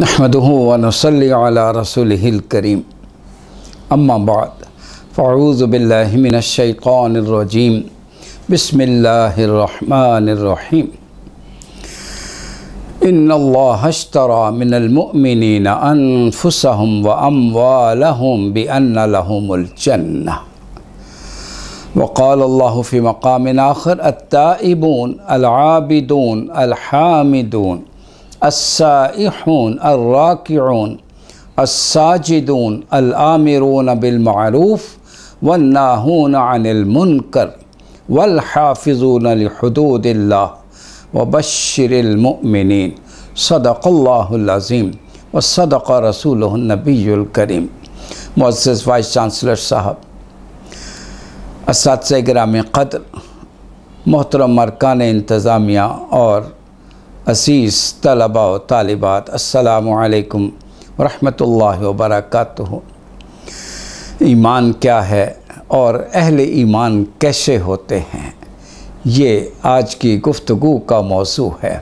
नहमदुहु व नसल्ली अला रसूलिहिल करीम अम्मा बाद फ़अऊज़ु बिल्लाहि मिनश शैतानिर रजीम बिस्मिल्लाहिर रहमानिर रहीम इन्नल्लाह अश्तरा मिनल मुअमिनीना अनफुसहुम व अम्वालहुम बिअन्ना लहुमुल जन्नह व क़ाल अल्लाहु फ़ी मक़ामिन आख़र अत्ताइबून अल-आबिदून अल-हामिदून अस्साइहून अर्राकिऊन अस्साजिदून अल-आमिरून बिल-मअरूफ़ वन्नाहून अनिल मुनकर वल-हाफ़िज़ून लिहुदूदिल्लाह व बश्शिरिल मुअमिनीन सदक़ल्लाहुल अज़ीम व सदक़ रसूलुहुन नबियुल करीम। मुअज़्ज़ज़ वाइस चांसलर साहब, असातिज़ा गिरामी क़द्र, मोहतरम अरकान इंतज़ामिया और अज़ीज़ तलबा व तालिबात, अस्सलामु अलैकुम व रहमतुल्लाहि व बरकातुहू। ईमान क्या है और अहले ईमान कैसे होते हैं, ये आज की गुफ्तगू का मौज़ू है।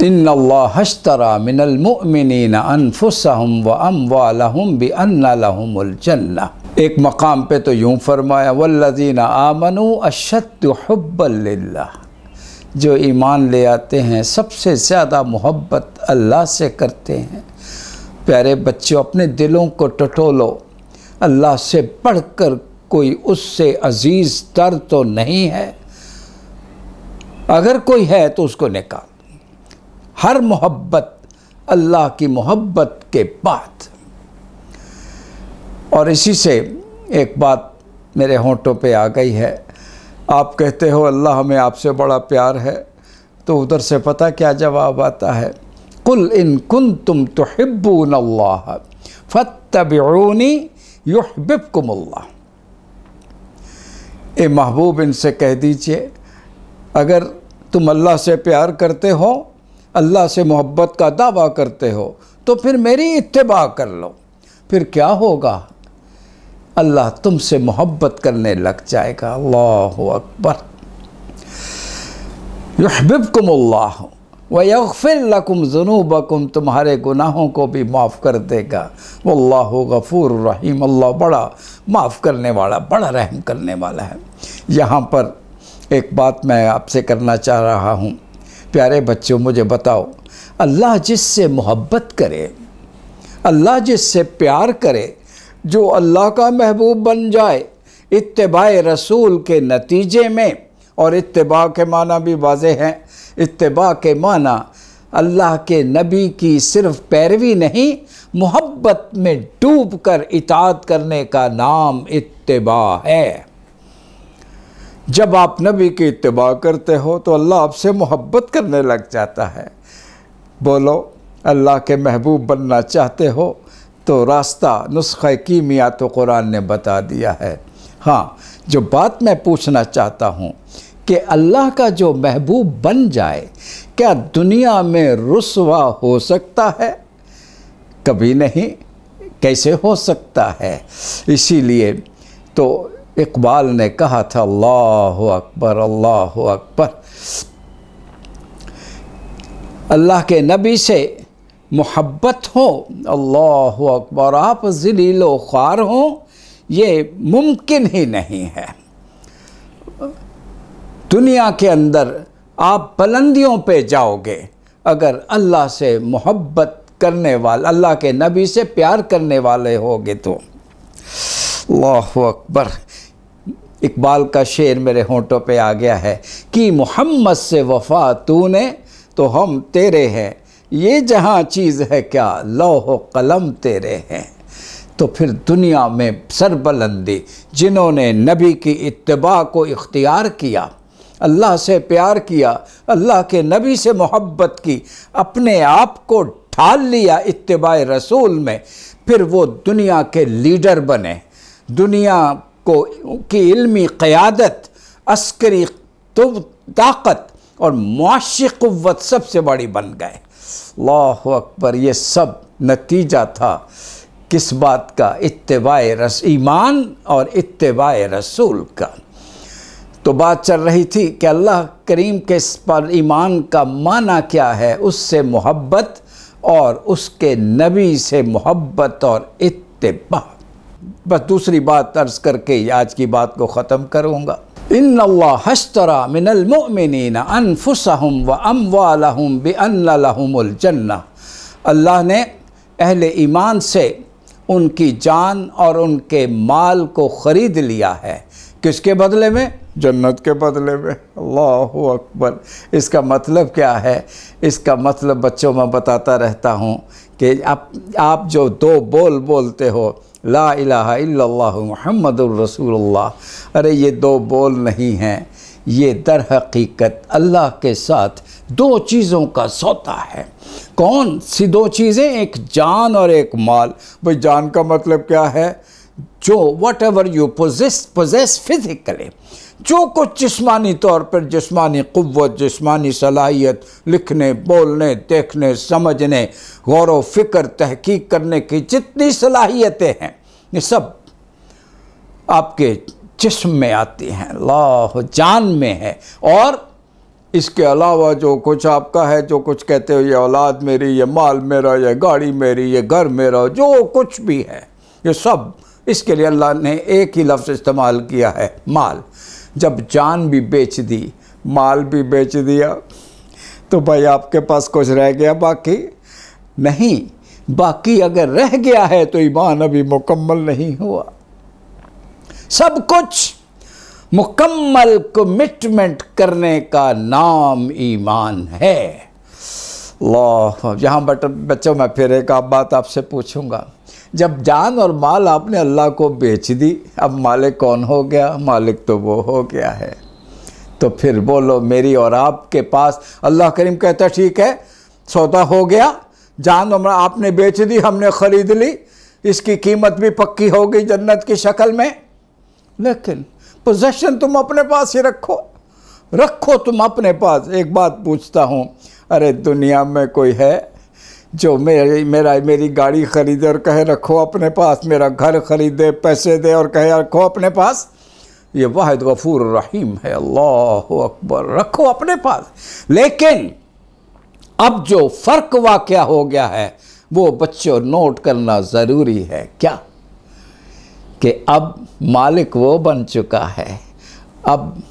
इन्नल्लाह अश्तरा मिनल मुअमिनीना अनफुसहुम व अम्वालहुम बिअन्ना लहुमुल जन्नह। एक मकाम पे तो यूँ फरमाया वल्लज़ीना आमनू अशद्दु हुब्बन लिल्लाह, जो ईमान ले आते हैं सबसे ज़्यादा मोहब्बत अल्लाह से करते हैं। प्यारे बच्चों, अपने दिलों को टटोलो, अल्लाह से बढ़कर कोई उससे अज़ीज़ तर तो नहीं है। अगर कोई है तो उसको निकाल। हर मोहब्बत अल्लाह की मोहब्बत के बाद। और इसी से एक बात मेरे होंठों पे आ गई है। आप कहते हो अल्लाह हमें आपसे बड़ा प्यार है, तो उधर से पता क्या जवाब आता है? कुल इन कुंतुम तुहिब्बूनल्लाह फत्तबिऊनी युहब्बिबकुमुल्लाह। ए महबूब, इनसे कह दीजिए अगर तुम अल्लाह से प्यार करते हो, अल्लाह से मोहब्बत का दावा करते हो, तो फिर मेरी इत्तिबा कर लो। फिर क्या होगा? अल्लाह तुमसे मोहब्बत करने लग जाएगा। अल्लाहु अकबर। युहब्बिबकुमुल्लाह व यग़फ़िर लकुम ज़ुनूबकुम, तुम्हारे गुनाहों को भी माफ़ कर देगा। वल्लाहु गफ़ूरुर रहीम, अल्लाह बड़ा माफ़ करने वाला, बड़ा रहम करने वाला है। यहाँ पर एक बात मैं आपसे करना चाह रहा हूँ। प्यारे बच्चों, मुझे बताओ, अल्लाह जिससे मोहब्बत करे, अल्लाह जिससे प्यार करे, जो अल्लाह का महबूब बन जाए इत्तिबाए रसूल के नतीजे में, और इत्तिबा के माना भी वाज़ेह हैं। इत्तिबा के माना अल्लाह के नबी की सिर्फ पैरवी नहीं, मोहब्बत में डूब कर इताअत करने का नाम इत्तिबा है। जब आप नबी की इत्तिबा करते हो तो अल्लाह आपसे मोहब्बत करने लग जाता है। बोलो, अल्लाह के महबूब बनना चाहते हो तो रास्ता, नुस्ख़ा कीमिया तो कुरान ने बता दिया है। हाँ, जो बात मैं पूछना चाहता हूँ कि अल्लाह का जो महबूब बन जाए, क्या दुनिया में रुसवा हो सकता है? कभी नहीं। कैसे हो सकता है? इसीलिए तो इक़बाल ने कहा था, अल्लाहु अकबर, अल्लाहु अकबर। अल्लाह के नबी से मोहब्बत हो, अल्लाहु अकबर, आप ज़लीलो ख्वार हो, ये मुमकिन ही नहीं है। दुनिया के अंदर आप बुलंदियों पे जाओगे अगर अल्लाह से मोहब्बत करने वाले, अल्लाह के नबी से प्यार करने वाले होगे तो। अल्लाहु अकबर। इक़बाल का शेर मेरे होंठों पे आ गया है कि मोहम्मद से वफ़ा तूने तो हम तेरे हैं, ये जहाँ चीज़ है क्या लौह कलम तेरे हैं। तो फिर दुनिया में सरबलंदी, जिन्होंने नबी की इत्तिबा को इख्तियार किया, अल्लाह से प्यार किया, अल्लाह के नबी से मोहब्बत की, अपने आप को ढाल लिया इत्तिबाए रसूल में, फिर वो दुनिया के लीडर बने। दुनिया को की इल्मी क़यादत, अस्करी ताकत और मुआशी क़ुव्वत सबसे बड़ी बन गए। अल्लाहु अकबर। ये सब नतीजा था किस बात का? इत्तिबाए ईमान और इत्तिबाए रसूल का। तो बात चल रही थी कि अल्लाह करीम के पर ईमान का माना क्या है, उससे मोहब्बत और उसके नबी से मोहब्बत और इत्तिबा। बस दूसरी बात अर्ज़ करके आज की बात को ख़त्म करूँगा। इन्नल्लाह हश्तरा मिनल मुअमिनीना अनफुसहुम व अम्वालहुम बिअन्ना लहुमुल जन्नह। अल्लाह ने अहले ईमान से उनकी जान और उनके माल को ख़रीद लिया है। किसके बदले में? जन्नत के बदले में। अल्लाहु अकबर। इसका मतलब क्या है? इसका मतलब बच्चों मैं बताता रहता हूँ कि आप जो दो बोल बोलते हो, ला इलाहा इल्लल्लाहु मुहम्मदुर रसूलुल्लाह, अरे ये दो बोल नहीं हैं, ये दर हकीकत अल्लाह के साथ दो चीज़ों का सौदा है। कौन सी दो चीज़ें? एक जान और एक माल। भाई जान का मतलब क्या है? जो what ever you possess physically, जो कुछ जिस्मानी तौर पर, जिस्मानी क़ुव्वत, जिस्मानी सलाहियत, लिखने, बोलने, देखने, समझने, गौर व फिक्र, तहकीक करने की जितनी सलाहियतें हैं, ये सब आपके जिस्म में आती हैं, अल्लाह जान में है। और इसके अलावा जो कुछ आपका है, जो कुछ कहते हो, ये औलाद मेरी, ये माल मेरा, ये गाड़ी मेरी, ये घर मेरा, जो कुछ भी है, ये सब इसके लिए अल्लाह ने एक ही लफ्ज़ इस्तेमाल किया है, माल। जब जान भी बेच दी, माल भी बेच दिया, तो भाई आपके पास कुछ रह गया बाकी? नहीं। बाकी अगर रह गया है तो ईमान अभी मुकम्मल नहीं हुआ। सब कुछ मुकम्मल कमिटमेंट करने का नाम ईमान है। अल्लाह। यहाँ बच्चों मैं फिर एक बात आपसे पूछूंगा। जब जान और माल आपने अल्लाह को बेच दी, अब मालिक कौन हो गया? मालिक तो वो हो गया है। तो फिर बोलो मेरी और आपके पास, अल्लाह करीम कहता ठीक है सौदा हो गया, जान और आपने बेच दी, हमने ख़रीद ली, इसकी कीमत भी पक्की हो गई जन्नत की शक्ल में, लेकिन पोजेशन तुम अपने पास ही रखो तुम अपने पास। एक बात पूछता हूँ, अरे दुनिया में कोई है जो मेरी गाड़ी ख़रीदे और कहे रखो अपने पास, मेरा घर ख़रीदे, पैसे दे और कहे रखो अपने पास? ये वाहिद गफूर रहीम है, अल्लाहु अकबर, रखो अपने पास। लेकिन अब जो फ़र्क वाक़या हो गया है वो बच्चों नोट करना ज़रूरी है। क्या? कि अब मालिक वो बन चुका है, अब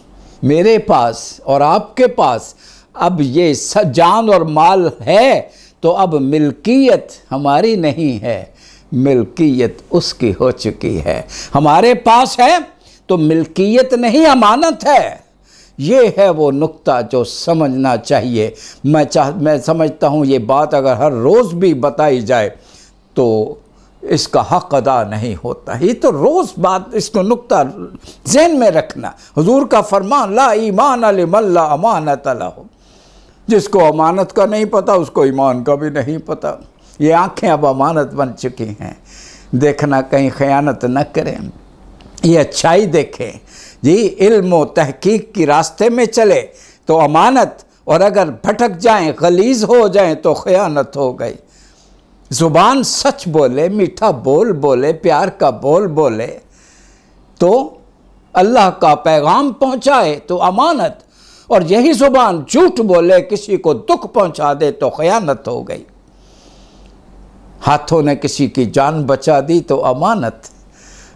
मेरे पास और आपके पास अब ये जान और माल है, तो अब मिल्कियत हमारी नहीं है, मिल्कियत उसकी हो चुकी है। हमारे पास है तो मिल्कियत नहीं, अमानत है। ये है वो नुक्ता जो समझना चाहिए। मैं समझता हूँ ये बात अगर हर रोज़ भी बताई जाए तो इसका हक़ अदा नहीं होता। ये तो रोज़ बात, इसको नुक्ता ज़हन में रखना। हुजूर का फरमान, ला ईमान लिमन ला अमानत लहु। जिसको अमानत का नहीं पता उसको ईमान का भी नहीं पता। ये आँखें अब अमानत बन चुकी हैं, देखना कहीं ख़यानत न करें, ये अच्छाई देखें जी। इल्म व तहकीक की रास्ते में चले तो अमानत, और अगर भटक जाएं, गलीज़ हो जाएं तो ख़यानत हो गई। ज़ुबान सच बोले, मीठा बोल बोले, प्यार का बोल बोले तो अल्लाह का पैगाम पहुँचाए तो अमानत, और यही ज़ुबान झूठ बोले, किसी को दुख पहुँचा दे तो ख़यानत हो गई। हाथों ने किसी की जान बचा दी तो अमानत,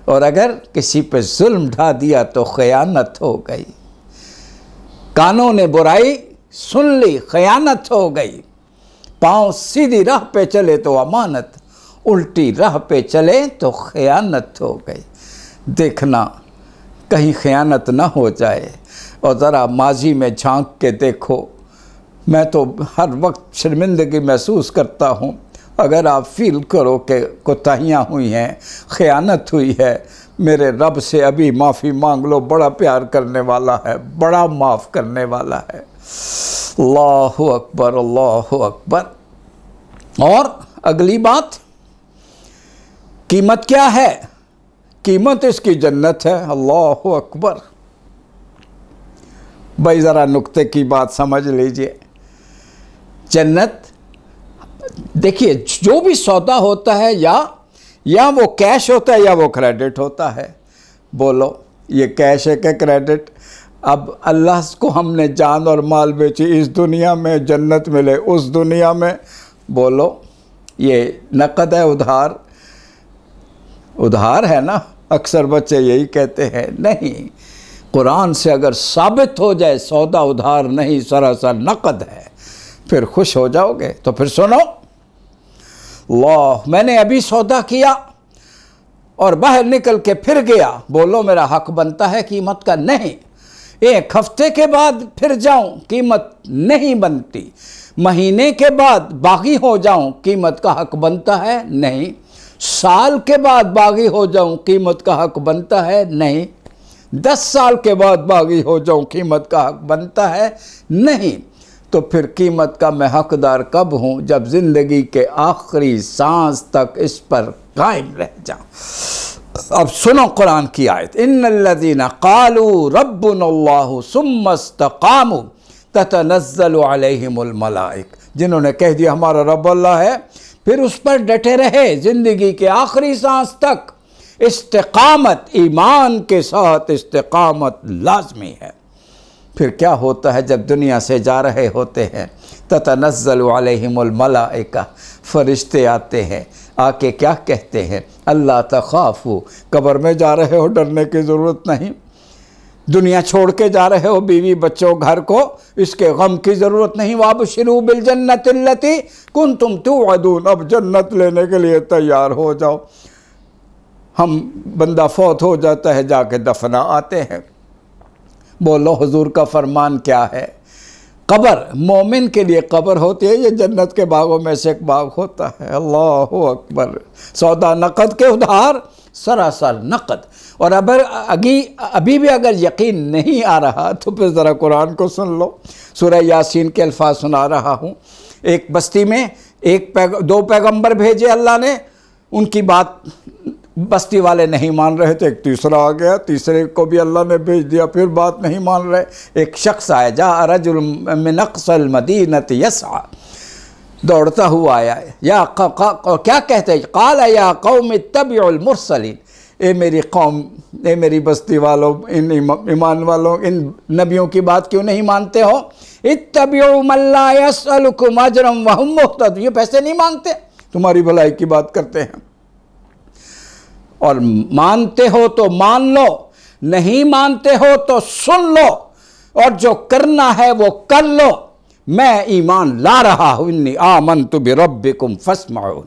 और अगर किसी पे जुल्म ढा दिया तो ख़यानत हो गई। कानों ने बुराई सुन ली, ख़यानत हो गई। पाँव सीधी राह पे चले तो अमानत, उल्टी राह पे चले तो ख़यानत हो गई। देखना कहीं ख़यानत ना हो जाए। और ज़रा माजी में झांक के देखो। मैं तो हर वक्त शर्मिंदगी महसूस करता हूँ। अगर आप फील करो कि कोताहियाँ हुई हैं, ख़यानत हुई है, मेरे रब से अभी माफ़ी मांग लो। बड़ा प्यार करने वाला है, बड़ा माफ़ करने वाला है। अल्लाहु अकबर, अल्लाहु अकबर। और अगली बात, कीमत क्या है? कीमत इसकी जन्नत है। अल्लाहु अकबर। भाई ज़रा नुक्ते की बात समझ लीजिए। जन्नत, देखिए जो भी सौदा होता है या वो कैश होता है या वो क्रेडिट होता है। बोलो ये कैश है क्या क्रेडिट? अब अल्लाह को हमने जान और माल बेची, इस दुनिया में जन्नत मिले, उस दुनिया में बोलो ये नकद है उधार? उधार है ना? अक्सर बच्चे यही कहते हैं। नहीं, कुरान से अगर साबित हो जाए सौदा उधार नहीं सरासर नकद है, फिर खुश हो जाओगे। तो फिर सुनो, अल्लाह मैंने अभी सौदा किया और बाहर निकल के फिर गया, बोलो मेरा हक बनता है कीमत का? नहीं। एक हफ्ते के बाद फिर जाऊं, कीमत नहीं बनती। महीने के बाद बागी हो जाऊं, कीमत का हक बनता है? नहीं। साल के बाद बागी हो जाऊं, कीमत का हक बनता है? नहीं। 10 साल के बाद बागी हो जाऊं, कीमत का हक बनता है? नहीं। तो फिर कीमत का मैं हकदार कब हूँ? जब ज़िंदगी के आखिरी सांस तक इस पर कायम रह जाऊँ। अब सुनो कुरान की आयत, इन्नल्लज़ीना क़ालू रब्बुनल्लाहु सुम्मा इस्तक़ामू ततनज़्ज़लु अलैहिमुल मलाइका, जिन्होंने कह दिया हमारा रब अल्लाह है, फिर उस पर डटे रहे ज़िंदगी के आखिरी सांस तक। इस्तिक़ामत, ईमान के साथ इस्तिक़ामत लाज़मी है। फिर क्या होता है जब दुनिया से जा रहे होते हैं? ततनज़्ज़लु अलैहिमुल मलाइका, फरिश्ते आते हैं, आके क्या कहते हैं? अल्ला तख़ाफ़ू, कब्र में जा रहे हो डरने की ज़रूरत नहीं। दुनिया छोड़ के जा रहे हो बीवी बच्चों घर को, इसके गम की ज़रूरत नहीं। वाबशिरू बिल जन्नतिल्लती कुंतुम तुअदून, अब जन्नत लेने के लिए तैयार हो जाओ। हम बंदा फौत हो जाता है, जाके दफना आते हैं। बोलो हुजूर का फरमान क्या है? कब्र मोमिन के लिए कब्र होती है, ये जन्नत के बागों में से एक बाग होता है। अल्लाहु अकबर। सौदा नकद के उधार सरासर नकद। और अभी भी अगर यकीन नहीं आ रहा तो फिर ज़रा कुरान को सुन लो। सूरह यासीन के अल्फाज सुना रहा हूँ। एक बस्ती में दो पैगंबर भेजे अल्लाह ने, उनकी बात बस्ती वाले नहीं मान रहे थे। एक तीसरा आ गया, तीसरे को भी अल्लाह ने भेज दिया, फिर बात नहीं मान रहे। एक शख्स आया, जा रजुल मिन अक़सल मदीनति यस्आ, दौड़ता हुआ आया। या क्या कहते हैं? क़ाल या क़ौम इत्तबिउल मुरसलीन, ए मेरी कौम, ए मेरी बस्ती वालों, इन ईमान वालों, इन नबियों की बात क्यों नहीं मानते हो? इत्तबिउ मन ला यसअलुकुम अजरम व हुम मुहतदून, ये पैसे नहीं मांगते, तुम्हारी भलाई की बात करते हैं। और मानते हो तो मान लो, नहीं मानते हो तो सुन लो, और जो करना है वो कर लो। मैं ईमान ला रहा हूँ, इन्नी आमनतु बिरब्बिकुम फस्माऊन।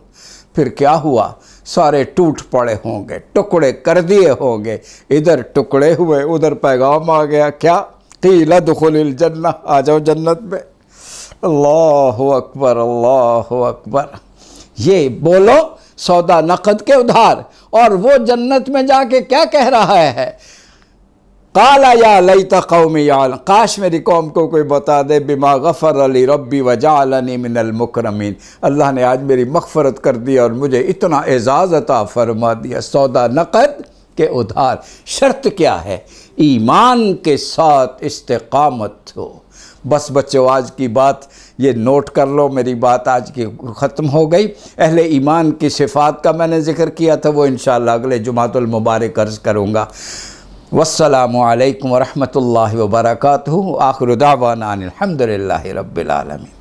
फिर क्या हुआ? सारे टूट पड़े होंगे, टुकड़े कर दिए होंगे। इधर टुकड़े हुए, उधर पैगाम आ गया, क्या? क़ील दुखुलिल जन्नह, आ जाओ जन्नत में। अल्लाहु अकबर, अल्लाहु अकबर। ये बोलो सौदा नकद के उधार। और वो जन्नत में जाके क्या कह रहा है? काला या लैता कौमी याल, काश मेरी कौम को कोई बता दे, बिमा गफ़र अली रब्बी वजालनी मिनल मुकरमीन, अल्लाह ने आज मेरी मग़फ़रत कर दी और मुझे इतना एज़ाज़ अता फरमा दिया। सौदा नकद के उधार। शर्त क्या है? ईमान के साथ इस्तिक़ामत हो। बस बच्चों, आज की बात ये नोट कर लो, मेरी बात आज की ख़त्म हो गई। अहले ईमान की सिफ़ात का मैंने ज़िक्र किया था, वो इंशाअल्लाह अगले जुमातुल मुबारक अर्ज़ करूँगा। वस्सलामु अलैकुम व रहमतुल्लाहि व बरकातुहू। आखिरु दावाना अनिल हम्दुलिल्लाहि रब्बिल आलमीन।